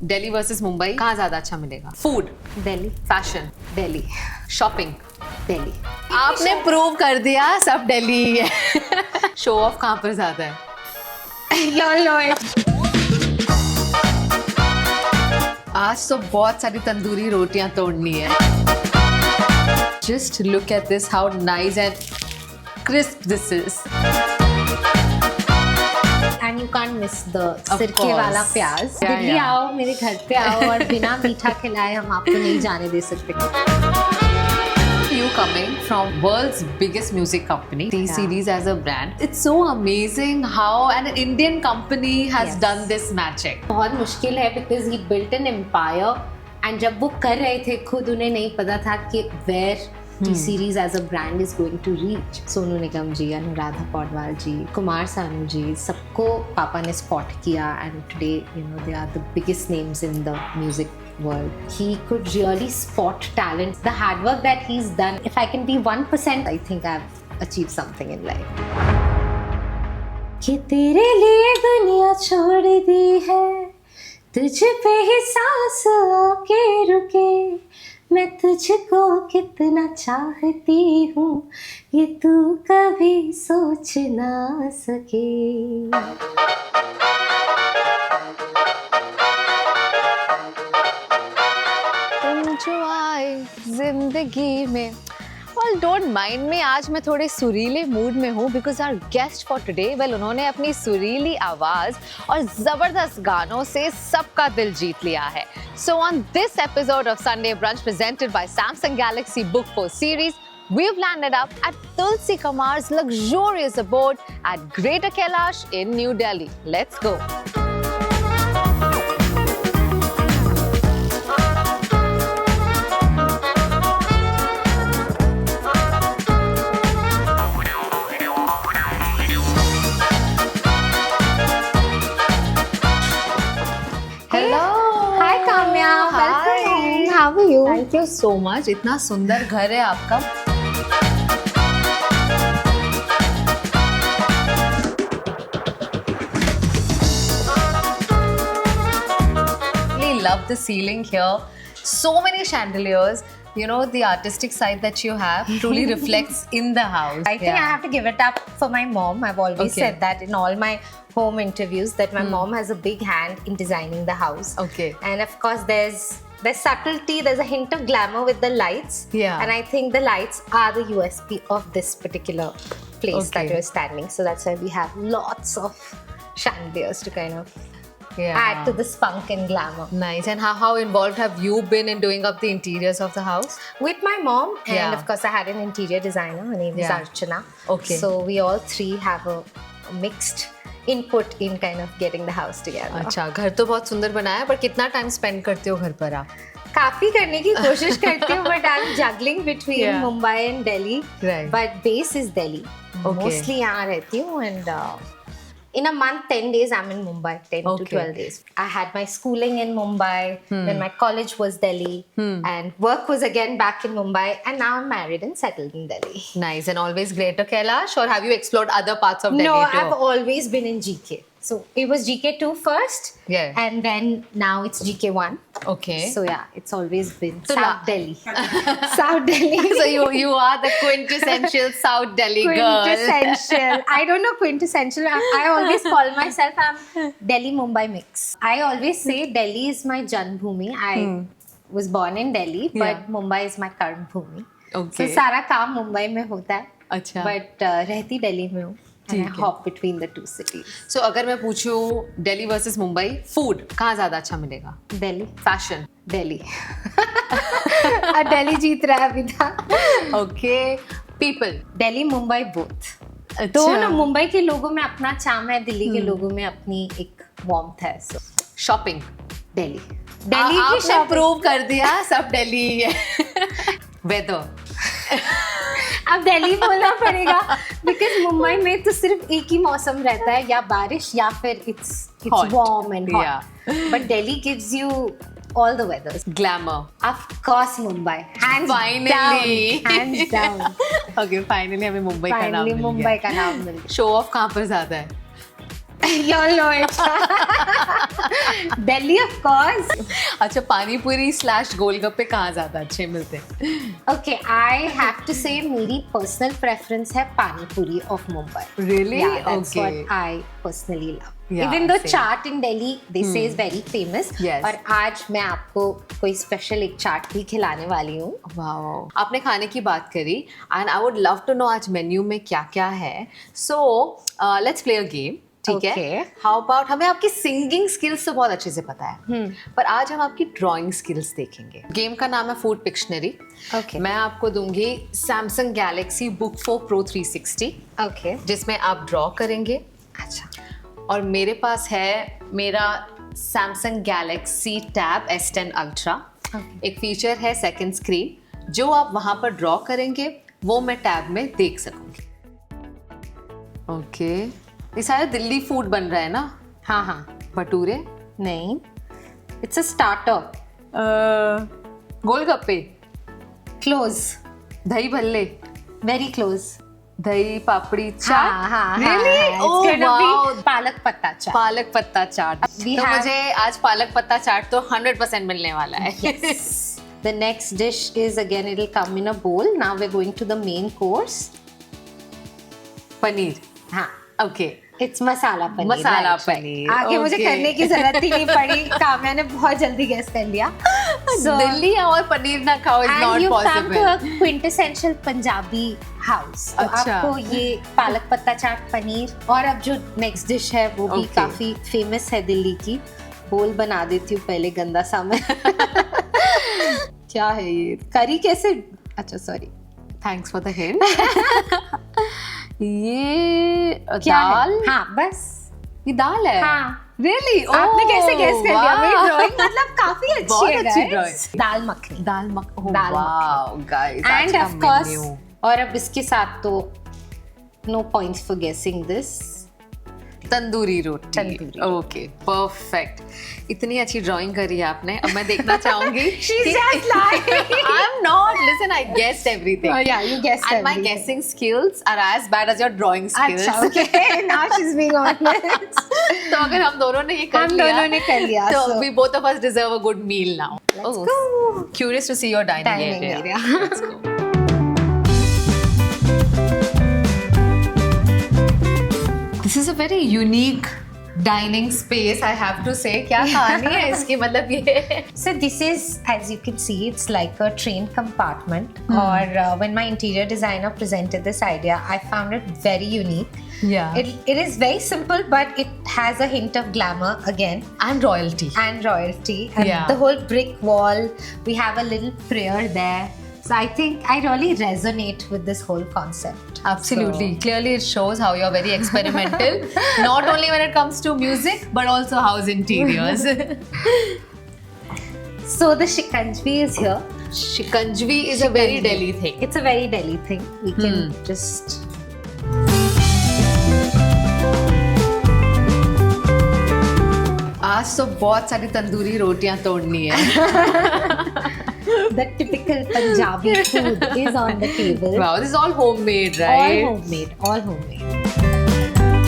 Delhi versus Mumbai, कहाँ ज्यादा अच्छा मिलेगा? Food, Delhi, fashion, Delhi, shopping. Delhi. आपने प्रूव कर दिया सब दिल्ली ही है। शो ऑफ कहाँ पर ज्यादा है? Y'all know it. आज तो बहुत सारी तंदूरी रोटियां तोड़नी है। Just look at this, how nice and crisp this is. And you can't miss the Of सिरके course. वाला प्याज। Yeah, Delhi yeah. आओ, मेरे घर पे आओ और बिना मीठा खिलाए हम आपको नहीं जाने दे सकते। You coming from world's biggest music company, T-Series as a brand. It's so amazing how an Indian company has Yes. done this magic. बहुत मुश्किल है because he built an empire and जब वो कर रहे थे खुद उन्हें नहीं पता था कि where T-Series as a brand is going to reach. Sonu Nigam जी, अनुराधा पौडवाल जी, कुमार सानू जी, सबको पापा ने spot किया and today you know they are the biggest names in the music world. He could really spot talent. The hard work that he's done, if I can be 1%, I think I've achieved something in life. कि तेरे लिए दुनिया छोड़ दी है, तुझ पे ही सांस आके रुके, मैं तुझको कितना चाहती हूँ ये तू कभी सोच ना सके। तुम जो आए जिंदगी में। Well, don't mind me, आज मैं थोड़े सुरीले मूड में हूँ because our guest for today, well, उन्होंने अपनी सुरीली आवाज और जबरदस्त गानों से सबका दिल जीत लिया है। So on this episode of Sunday Brunch presented by Samsung Galaxy Book 4 series, we've landed up at Tulsi Kamar's luxurious abode at Greater Kailash in New Delhi. Let's go. Hello. Hi Kamya, Hi. welcome. How are you? Thank you so much. इतना सुंदर घर है आपका। Really love the ceiling here. So many chandeliers. You know, the artistic side that you have truly reflects in the house. I think I have to give it up for my mom. I've always Okay. said that in all my home interviews that my mom has a big hand in designing the house. Okay. And of course there's subtlety, there's a hint of glamour with the lights. Yeah. And I think the lights are the USP of this particular place that Okay. you're standing. So that's why we have lots of chandeliers to kind of Yeah. add to the spunk and glamour. Nice. And how involved have you been in doing up the interiors of the house? With my mom, and Yeah. of course I had an interior designer. Her name is Yeah. Archana. Okay. So we all three have a mixed input in kind of getting the house together. अच्छा, घर तो बहुत सुंदर बनाया है, पर कितना time spend करते हो घर पर आप? काफी करने की कोशिश करती हूँ, but I'm juggling between Yeah. Mumbai and Delhi. Right. But base is Delhi. Okay. Mostly यहाँ रहती हूँ and in a month, 10 days I'm in Mumbai, 10 to Okay. 12 days. I had my schooling in Mumbai, then my college was Delhi, and work was again back in Mumbai, and now I'm married and settled in Delhi. Nice. And always Greater Kailash, or have you explored other parts of No, Delhi too? I've always been in GK. So it was GK2 first, Yeah. and then now it's GK1. Okay. So yeah, it's always been So South Delhi. South Delhi. So you are the quintessential South Delhi girl. Quintessential. I don't know quintessential. I always call myself I'm Delhi Mumbai mix. I always say Delhi is my Janbhoomi. I was born in Delhi, but Yeah. Mumbai is my current bhoomi. Okay. So सारा काम मुंबई में होता है. अच्छा. But रहती दिल्ली में हूँ. And I ठीक है. hop between the two cities. So अगर मैं पूछूं दिल्ली वर्सेस मुंबई, फूड कहाँ ज्यादा अच्छा मिलेगा? Delhi. फैशन. दिल्ली. दिल्ली जीत रहा है अभी तक. Okay. People. Delhi Mumbai both. अच्छा. दोनों मुंबई के लोगों में अपना चार्म है, दिल्ली के लोगों में अपनी एक वार्मथ है. So shopping. दिल्ली. दिल्ली की आपने शॉपिंग. प्रूव कर दिया सब दिल्ली ही है। वेदर. अब दिल्ली बोलना पड़ेगा बिकॉज मुंबई में तो सिर्फ एक ही मौसम रहता है, या बारिश या फिर it's Hot. Warm and Yeah. Hot. But Delhi gives you all the weathers. Glamour. Of course Mumbai. Hands Finally. down. Hands down. Okay, finally हमें मुंबई का नाम Finally मिल मुंबई गया. का नाम मिल गया. शो ऑफ कहाँ पर ज्यादा है? You know it. Delhi, of course. अच्छा, पानी पूरी / गोलगप्पे कहाँ ज्यादा अच्छे मिलते हैं? Okay, I have to say मेरी personal preference है पानी पूरी of Mumbai. Really? Yeah, that's Okay. what I personally love. Yeah, Even though same. chaat in Delhi they say is very famous. Yes. और आज मैं आपको कोई special एक चाट भी खिलाने वाली हूँ. वाओ, आपने खाने की बात करी and I would love to know आज मेन्यू में क्या क्या है. So let's play a game. ठीक है? Okay. हाउ अबाउट, हमें आपकी सिंगिंग स्किल्स तो बहुत अच्छे से पता है, पर आज हम आपकी ड्राइंग स्किल्स देखेंगे. गेम का नाम है फूड पिक्शनरी. Okay. मैं आपको दूंगी Samsung Galaxy Book 4 Pro 360, Okay. जिसमें आप ड्रॉ करेंगे. अच्छा. और मेरे पास है मेरा Samsung Galaxy Tab S10 Ultra. Okay. एक फीचर है सेकंड स्क्रीन, जो आप वहां पर ड्रॉ करेंगे वो मैं टैब में देख सकूंगी. ओके, ये सारा दिल्ली फूड बन रहा है ना? हाँ हाँ. भटूरे, नहीं. It's a starter. Golgappe, Close. दही भल्ले, Very close. दही पापड़ी चाट. हाँ हाँ. Really? It's Oh, gonna be wow. पालक पत्ता चाट. पालक पत्ता चाट. We तो have- मुझे आज पालक पत्ता चाट तो 100% मिलने वाला है. Yes. The next dish is again it'll come in a bowl. Now we're going to the main course. Paneer. हाँ. Okay. It's masala paneer. Masala right, right. Paneer, आगे मुझे okay. करने की जरूरत ही नहीं पड़ी. काम्या ने बहुत जल्दी गेस कर लिया. So, दिल्ली और पनीर ना खाओ is and not you come to possible. a quintessential Punjabi house. तो अच्छा. आपको ये पालक पत्ता चाट पनीर और अब जो नेक्स्ट डिश है वो भी Okay. काफी फेमस है दिल्ली की. बोल बना देती हूँ पहले गंदा सा मैं. क्या है ये? करी कैसे? अच्छा sorry. Thanks for the hint. ये क्या दाल. है? हाँ बस. ये दाल है. हाँ. रियली? आपने कैसे गेस कर लिया? मेरी ड्राइंग मतलब काफी बहुत अच्छी है अच्छी guys. drawing. Dal makhani. Dal makhani. Dal wow guys, and of course और अब इसके साथ तो no points for guessing this. Tandoori roti. Tandoori. Okay, perfect. इतनी अच्छी ड्राइंग करी है आपने. अब मैं देखना चाहूंगी. She's just lying. I'm not. Listen, I guessed everything. Oh, yeah, you guessed And my everything. guessing skills are as bad as your drawing skills. अच्छा okay. Now she is being honest. तो अगर हम दोनों ने ये कर हम लिया, दोनों ने कर लिया, तो so- we both of us deserve a good meal now. Let's go. Curious to see your dining Dining area. area. Let's go. This is a very unique dining space, I have to say. क्या कहानी है इसकी, मतलब ये? So this is, as you can see, it's like a train compartment. Or when my interior designer presented this idea, I found it very unique. Yeah. It is very simple, but it has a hint of glamour again. And royalty. And royalty, and Yeah. the whole brick wall. We have a little prayer there, so I think I really resonate with this whole concept. Absolutely. So- Clearly, it shows how you're very experimental. Not only when it comes to music, but also house interiors. So the shikanjvi is here. Shikanjvi is a very Delhi thing. It's a very Delhi thing. We can just. आज तो बहुत सारी तंदूरी रोटियां तोड़नी है. The typical Punjabi food is on the table. Wow, this is all homemade, All right? homemade. All homemade.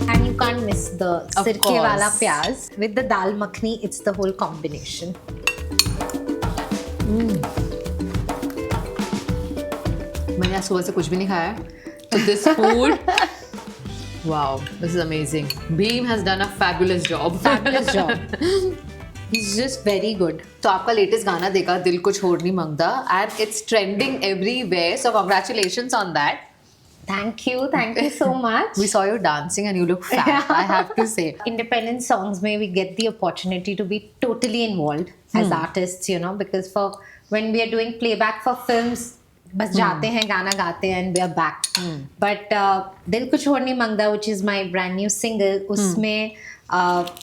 And you can't miss the Of sirke course. wala pyaz. With the dal makhni, it's the whole combination. मैंने आज सुबह से कुछ भी नहीं खाया है. So this food, wow, this is amazing. Beam has done a fabulous job. Fabulous job. He's just very good. तो आपका लेटेस्ट गाना देखा, दिल को छोड़ नहीं मंगता, and it's trending everywhere. So congratulations on that. Thank you so much. We saw you dancing and you look fat, I have to say. Independent songs may we get the opportunity to be totally involved as artists, you know, because for when we are doing playback for films, बस जाते हैं गाना गाते हैं and we are back. But दिल को छोड़ नहीं मंगता, which is my brand new single, उसमें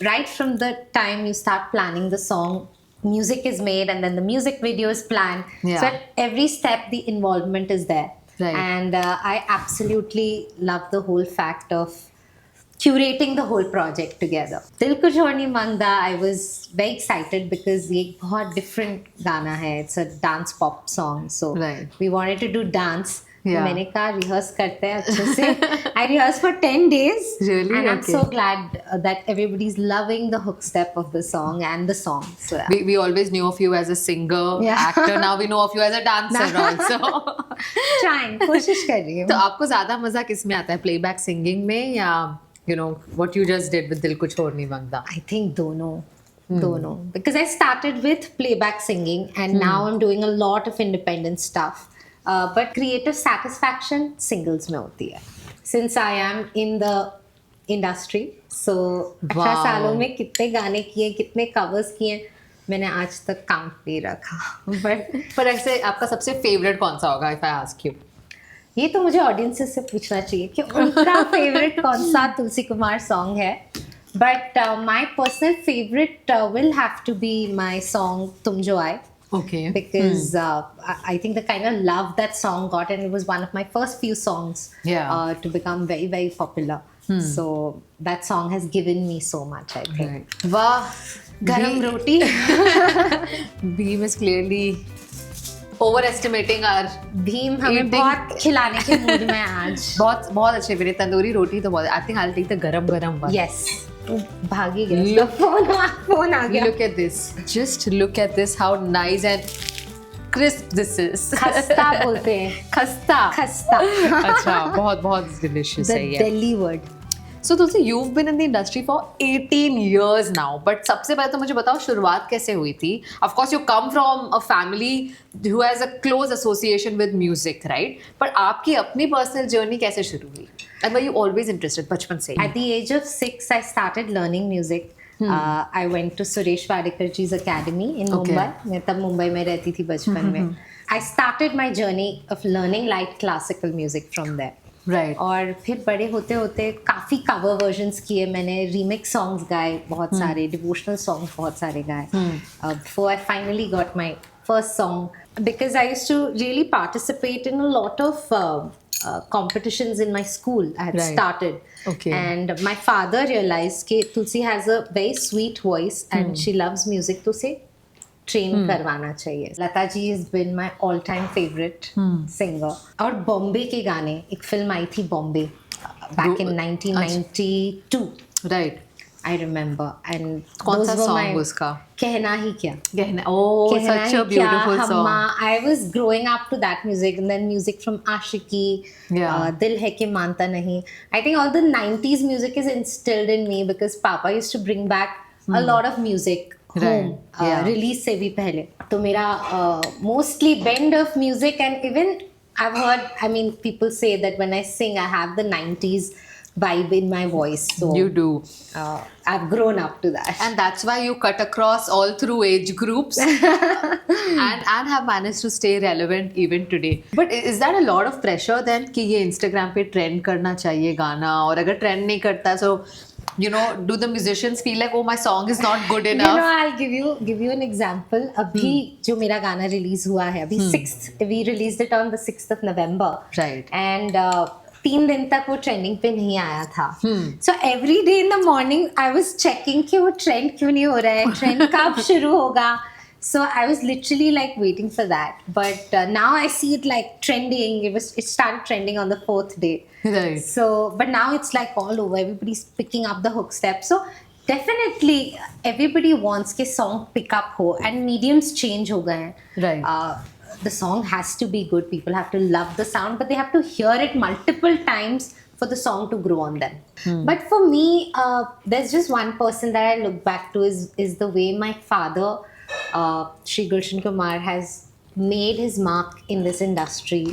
right from the time you start planning the song, music is made and then the music video is planned. Yeah. So at every step the involvement is there. Right. And I absolutely love the whole fact of curating the whole project together. Dil Kuch Aur Nahi Mangda, I was very excited because ये एक बहुत different गाना है. It's a dance pop song, so Right. we wanted to do dance. Yeah. मैंने कहा rehearse करते हैं अच्छे से. I rehearsed for 10 days. Really? And I'm Okay. so glad that everybody's loving the hook step of the song and the song. So yeah. We always knew of you as a singer, Yeah. actor. Now we know of you as a dancer also. Trying, कोशिश कर रही हूँ. तो आपको ज्यादा मजा किस में आता है, प्लेबैक सिंगिंग में या what you just did with दिल कुछ और नहीं मांगता? I think dono. Because I started with playback singing and now I'm doing a lot of independent stuff. But creative satisfaction singles में होती है. Since I am in the industry, so 18 सालों में कितने गाने किए, कितने covers किए, मैंने आज तक काउंट नहीं रखा. पर ऐसे आपका सबसे फेवरेट कौन सा होगा, if I ask you? ये तो मुझे ऑडियंसेस से पूछना चाहिए कि उनका फेवरेट कौन सा तुलसी कुमार सॉन्ग है. But my personal favourite will have to be my song Tum Jo आए. Okay. Because I think the kind of love that song got, and it was one of my first few songs to become very, very popular. So that song has given me so much, I think. Right. वाह, Garam roti. Bheem is clearly overestimating our Bhim हमें eating. बहुत खिलाने के mood में आज. बहुत बहुत अच्छे मेरे तंदूरी रोटी तो बहुत. I think I'll take the गरम one. Yes. भागी गया. फोन आ गया. Look at this. Just look at this. How nice and crisp this is. खस्ता बोलते हैं. खस्ता. खस्ता. अच्छा, बहुत बहुत delicious The है ये. Delhi word. So Tulsi, you've been in the industry for 18 years now. But सबसे पहले तो मुझे बताओ शुरुआत कैसे हुई थी? Of course, you come from a family who has a close association with music, right? पर आपकी अपनी personal journey कैसे शुरू हुई? And were you always interested बचपन से? At the age of 6, I started learning music. I went to Suresh Wadekar ji's academy in Okay. Mumbai. मैं तब मुंबई में रहती थी बचपन में. I started my journey of learning light classical music from there. Right. और फिर बड़े होते होते काफ़ी कवर वर्जन्स किए मैंने. रीमिक्स सॉन्ग्स गाए बहुत सारे, डिवोशनल सॉन्ग्स बहुत सारे गाए. Before I finally got my first song, because I used to really participate in a lot of competitions in my school. I had Right. started. Okay. And my father realized that Tulsi has a very sweet voice and she loves music, तो उसे train करवाना चाहिए. Lata ji has been my all time favorite singer. और बॉम्बे के गाने, एक film आई थी Bombay back in 1992. Right. I remember. And कौन those सा were song my- उसका? कहना ही क्या. गहना. Oh, कहना such ही a beautiful क्या, song. Humma. I was growing up to that music, and then music from Ashiki, Yeah. Dil Hai Ke Manta Nahi. I think all the 90s music is instilled in me because Papa used to bring back a lot of music home. Right. Yeah. Release से भी पहले. तो मेरा mostly blend of music, and even I've heard, I mean, people say that when I sing, I have the 90s vibe in my voice. So You do. I've grown up to that. And that's why you cut across all through age groups and have managed to stay relevant even today. But is that a lot of pressure then कि ये Instagram पे trend करना चाहिए गाना, और अगर trend नहीं करता so do the musicians feel like, oh, my song is not good enough? I'll give you an example. अभी जो मेरा गाना रिलीज हुआ है अभी 6th, we released it on the 6th of November. Right. And 3 दिन तक वो ट्रेंडिंग पे नहीं आया था. So every day in the morning I was checking कि वो ट्रेंड क्यों नहीं हो रहा है, ट्रेंड कब शुरू होगा. So I was literally like waiting for that. But now I see it like trending. It started trending on the 4th day. Right. So, but now it's like all over. Everybody's picking up the hook step. So definitely everybody wants के song pick up हो, and mediums change हो गए हैं. Right. The song has to be good. People have to love the sound, but they have to hear it multiple times for the song to grow on them. But for me, there's just one person that I look back to is the way my father, Shri Gulshan Kumar, has made his mark in this industry.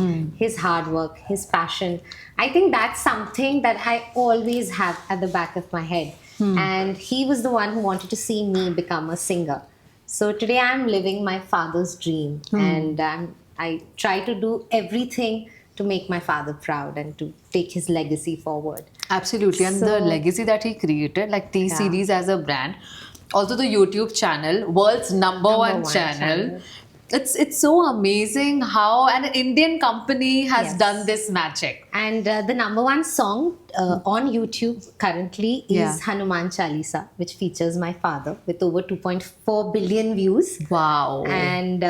His hard work, his passion. I think that's something that I always have at the back of my head. And he was the one who wanted to see me become a singer. So today I'm living my father's dream, and I try to do everything to make my father proud and to take his legacy forward. Absolutely. And the So- legacy that he created, like T-Series Yeah. as a brand, also the YouTube channel, world's number one one channel. channel. It's so amazing how an Indian company has Yes. done this magic. And the number one song on YouTube currently is Yeah. Hanuman Chalisa, which features my father with over 2.4 billion views. Wow. And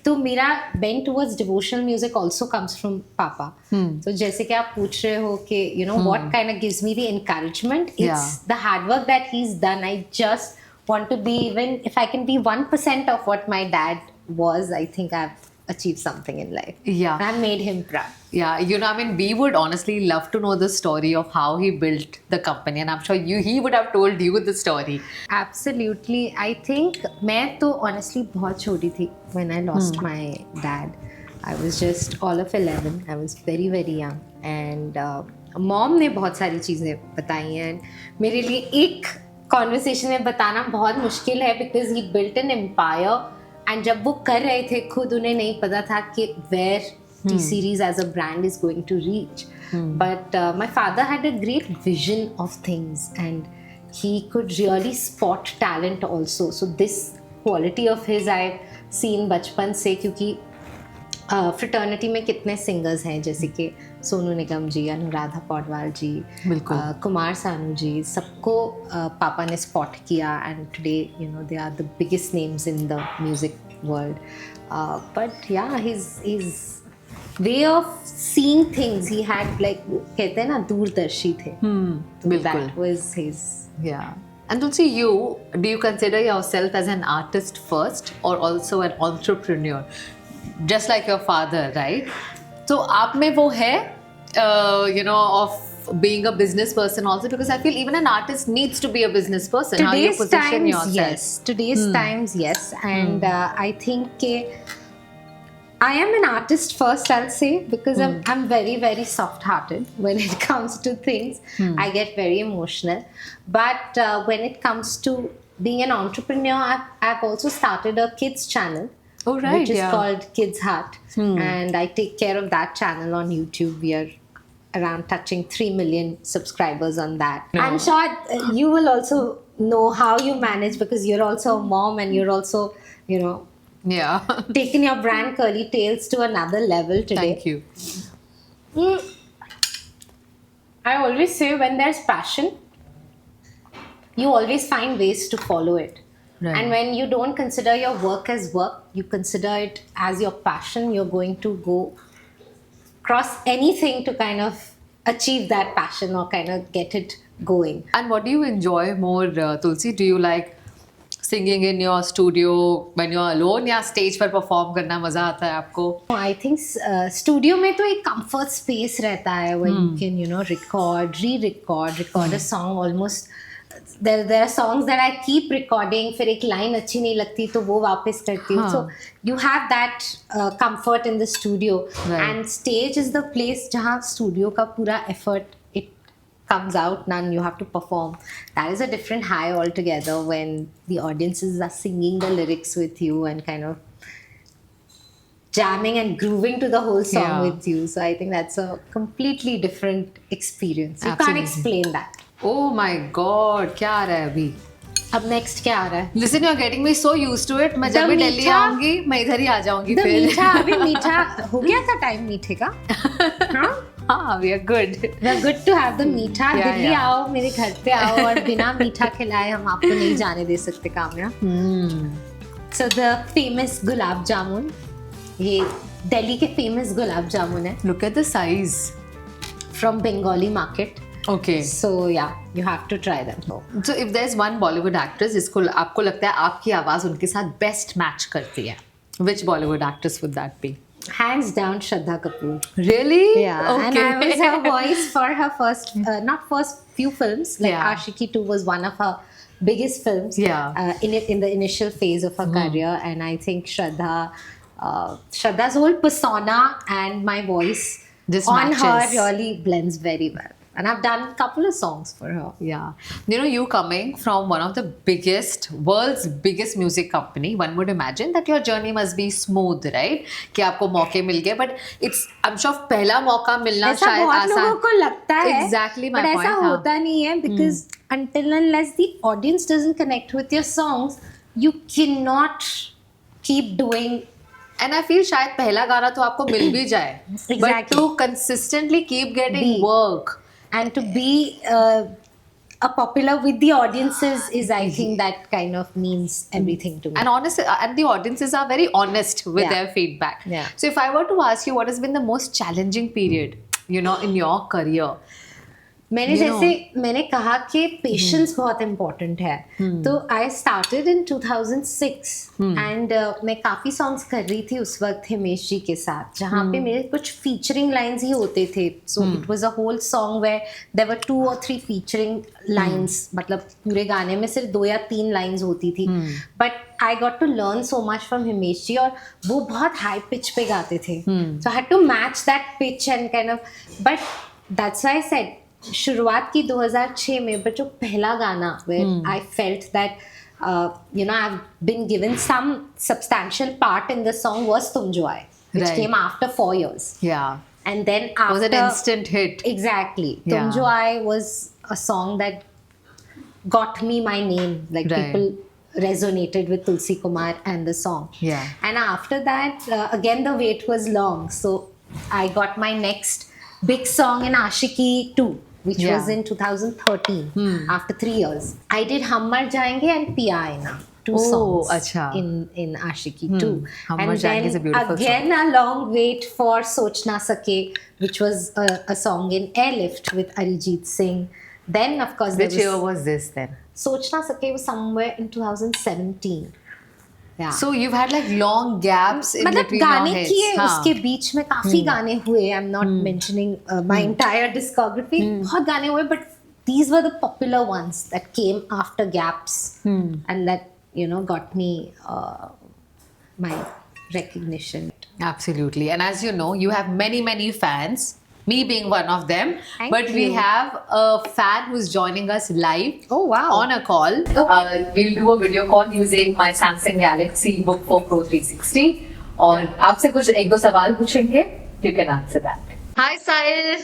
तो मेरा bent towards devotional music also comes from Papa. तो जैसे कि आप पूछ रहे हो कि you know what kind of gives me the encouragement, it's Yeah. the hard work that he's done. I just want to be, even if I can be 1% of what my dad was, I think I've achieved something in life. Yeah. And I made him proud. Yeah, you know, I mean, we would honestly love to know the story of how he built the company, and I'm sure he would have told you the story. Absolutely. I think मैं तो honestly बहुत छोटी थी when I lost my dad. I was just all of 11. I was very very young. And mom ने बहुत सारी चीज़ें बताई हैं. And मेरे लिए एक conversation में बताना बहुत मुश्किल है because he built an empire. And जब वो कर रहे थे खुद उन्हें नहीं पता था कि where T-Series as a brand is going to reach. But my father had a great vision of things and he could really spot talent also. So this quality of his I've seen बचपन से, क्योंकि fraternity में कितने singers हैं जैसे कि सोनू निगम जी, अनुराधा पौडवाल जी, बिल्कुल। कुमार सानू जी, सबको पापा ने स्पॉट किया and today you know they are the biggest names in the music world. But yeah his way of seeing things, he had like, कहते हैं ना दूरदर्शी थे. बिल्कुल. That was his. Yeah. And Tulsi, do you consider yourself as an artist first or also an entrepreneur? Just like your father, right? So, आप में वो है, you know, of being a business person also, because I feel even an artist needs to be a business person. How you Today's position times, yourself. yes. Today's times, yes. And I think I am an artist first, I'll say, because I'm very, very soft-hearted when it comes to things. I get very emotional. But when it comes to being an entrepreneur, I've also started a kids channel. Oh, right, Which is yeah. called Kids Heart. And I take care of that channel on YouTube. We are around touching 3 million subscribers on that. No. I'm sure you will also know how you manage, because you're also a mom and you're also, you know, Yeah. taken your brand Curly Tails to another level today. Thank you. I always say when there's passion, you always find ways to follow it. Right. And when you don't consider your work as work, you consider it as your passion, you're going to go cross anything to kind of achieve that passion or kind of get it going. And what do you enjoy more, Tulsi? Do you like singing in your studio when you're alone, या stage पर perform करना मजा आता है आपको? I think studio में तो एक comfort space रहता है where you can, you know, record, record a song almost. There are songs that I keep recording, फिर एक line अच्छी नहीं लगती तो वो वापस करती हूँ. So you have that comfort in the studio. Right. And stage is the place जहाँ studio का पूरा effort it comes out, and you have to perform. That is a different high altogether when the audiences are singing the lyrics with you and kind of jamming and grooving to the whole song Yeah. with you. So I think that's a completely different experience. You Absolutely. can't explain that. Oh my God, क्या आ रहा है अभी? अब next क्या आ रहा है? Listen, you're getting me so used to it. मैं जब भी दिल्ली मीठा- आऊंगी, मैं इधर ही आ जाऊंगी The फिर. मीठा, अभी मीठा हो गया था टाइम मीठे का. हाँ? हाँ, we are good. We are good to have the मीठा. Yeah, Delhi yeah. आओ, मेरे घर पे आओ, और बिना मीठा खिलाए हम आपको नहीं जाने दे सकते कामया. So the famous gulab jamun, ये दिल्ली के famous गुलाब जामुन है Look at the size. from Bengali market. Okay. So yeah, you have to try them. So if there's one Bollywood actress जिसको आपको लगता है आपकी आवाज उनके साथ best match करती है, which Bollywood actress would that be? Hands down, Shraddha Kapoor. Really? Yeah, Okay. and I was her voice for her first, not first few films. Like Yeah. Ashiki 2 was one of her biggest films. Yeah. In the initial phase of her career, and I think Shraddha's whole persona and my voice Just on her matches. really blends very well. And I've done a couple of songs for her. Yeah. You know, you coming from one of the world's biggest music company, one would imagine that your journey must be smooth, right? कि आपको मौके मिल गए, but I'm sure पहला मौका मिलना ऐसा शायद बहुत आसान. लोगों को लगता है. Exactly my but point. ऐसा हाँ. होता नहीं है, because until and unless the audience doesn't connect with your songs, you cannot keep doing and I feel शायद पहला गाना तो आपको मिल भी जाए, but Exactly. To consistently keep getting Be. Work And to be a popular with the audiences is, I think, that kind of means everything to me. and honest, and the audiences are very honest with Yeah. their feedback. Yeah. So if I were to ask you what has been the most challenging period, you know, in your career, मैंने कहा कि patience बहुत important है, तो I started in 2006 and मैं काफ़ी songs कर रही थी उस वक्त हिमेश जी के साथ, जहाँ पे मेरे कुछ फीचरिंग लाइंस ही होते थे. So it was a whole song where there were 2 or 3 featuring lines, मतलब पूरे गाने में सिर्फ 2 या 3 लाइंस होती थी. But I got to learn so much from Himesh ji, और वो बहुत हाई पिच पे गाते थे, so I had to match that pitch and kind of. But that's why I said शुरुआत की 2006 में, बट जो पहला गाना where I felt that you know I've been given some substantial part in the song was Tum Jo Aaye, which Right. came after 4 years, yeah, and then it was after an instant hit. exactly Yeah. Tum Jo Aaye was a song that got me my name, like Right. people resonated with Tulsi Kumar and the song. Yeah. And after that, again the wait was long, so I got my next big song in Ashiki 2, which Yeah. was in 2013, after 3 years. I did Hum Mar Jayenge and Piya Aina, 2 Oh, songs acha. in Ashiki 2. Hum Mar And Jayenge is a then beautiful again a long wait for Soch Na Sake, which was a song in Airlift with Arijit Singh. Then of course Which year was this then? Soch Na Sake was somewhere in 2017. Yeah. So you've had like long gaps in मतलब between गाने your hits. किए हाँ. उसके बीच में काफी गाने हुए. I am not mentioning my entire discography, बहुत गाने हुए, but these were the popular ones that came after gaps, and that got me my recognition. Absolutely. And as you know, you have many fans, me being one of them. Thank but we you. have a fan who's joining us live Oh, wow. on a call. We'll do a video call using my Samsung Galaxy Book 4 Pro 360. और आपसे कुछ 1-2 सवाल पूछेंगे. You can answer that. Hi, Sahil.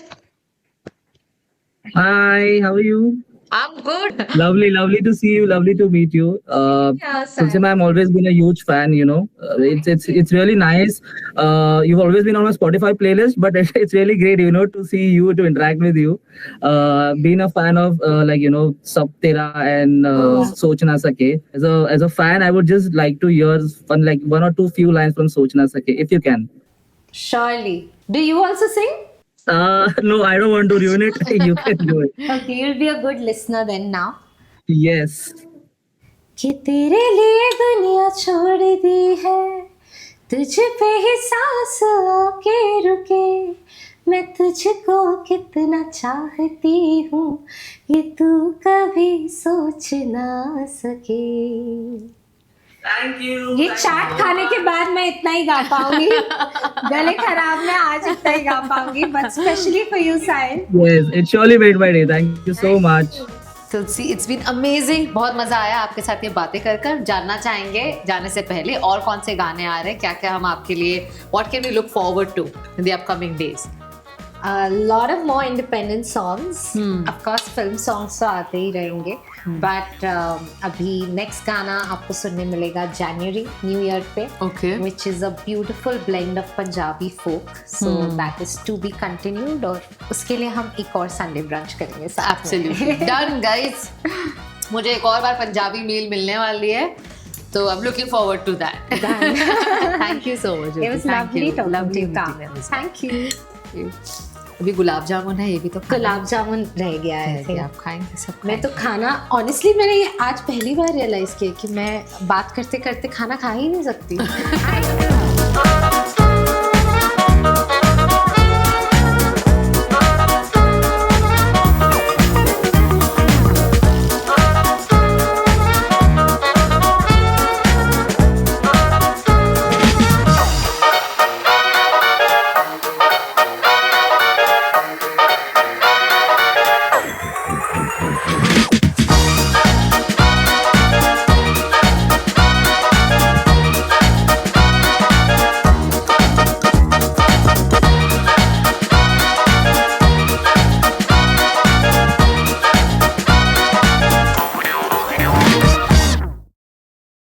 Hi, how are you? I'm good. Lovely to see you. Lovely to meet you. Yeah, Tulsi ma'am, always been a huge fan. It's really nice. You've always been on my Spotify playlist, but it's really great, to see you, to interact with you. Being a fan of Sab Tera and Soch Na Sake. As a fan, I would just like to hear one or two few lines from Soch Na Sake, if you can. Surely. Do you also sing? No, I don't want to ruin it. You can do it. Okay, you'll be a good listener then now. Yes. कि तेरे लिए दुनिया छोड़ दी है, तुझ पे ही सांस आके रुके, मैं तुझको कितना चाहती हूँ ये तू कभी सोच ना सके. Thank you. ये चाट खाने के बाद मैं इतना ही गा पाऊंगी. गले खराब में आज इतना ही गा पाऊंगी, but especially for you, Sahil. Yes, it surely made my day. Thank you so much. Tulsi, it's been amazing. बहुत मजा आया आपके साथ ये बातें कर. जानना चाहेंगे जाने से पहले और कौन से गाने आ रहे हैं, क्या क्या हम आपके लिए, what can we look forward to in the upcoming days? A lot of more independent songs. Of course, film songs तो आते ही रहेंगे. But अभी next गाना आपको सुनने मिलेगा January, New Year पे. Okay. Which is a beautiful blend of Punjabi folk. So that is to be continued. और उसके लिए हम एक और Sunday brunch करेंगे साथ में. Absolutely. Done, guys. मुझे एक और बार पंजाबी मील मिलने वाली है. So I'm looking forward to that. Thank you so much. It was lovely talking to you, Kamil. Thank you. अभी गुलाब जामुन है, ये भी तो गुलाब जामुन रह गया है. आप खाएंगे सब. मैं तो खाना ऑनेस्टली मैंने ये आज पहली बार रियलाइज किया कि मैं बात करते करते खाना खा ही नहीं सकती.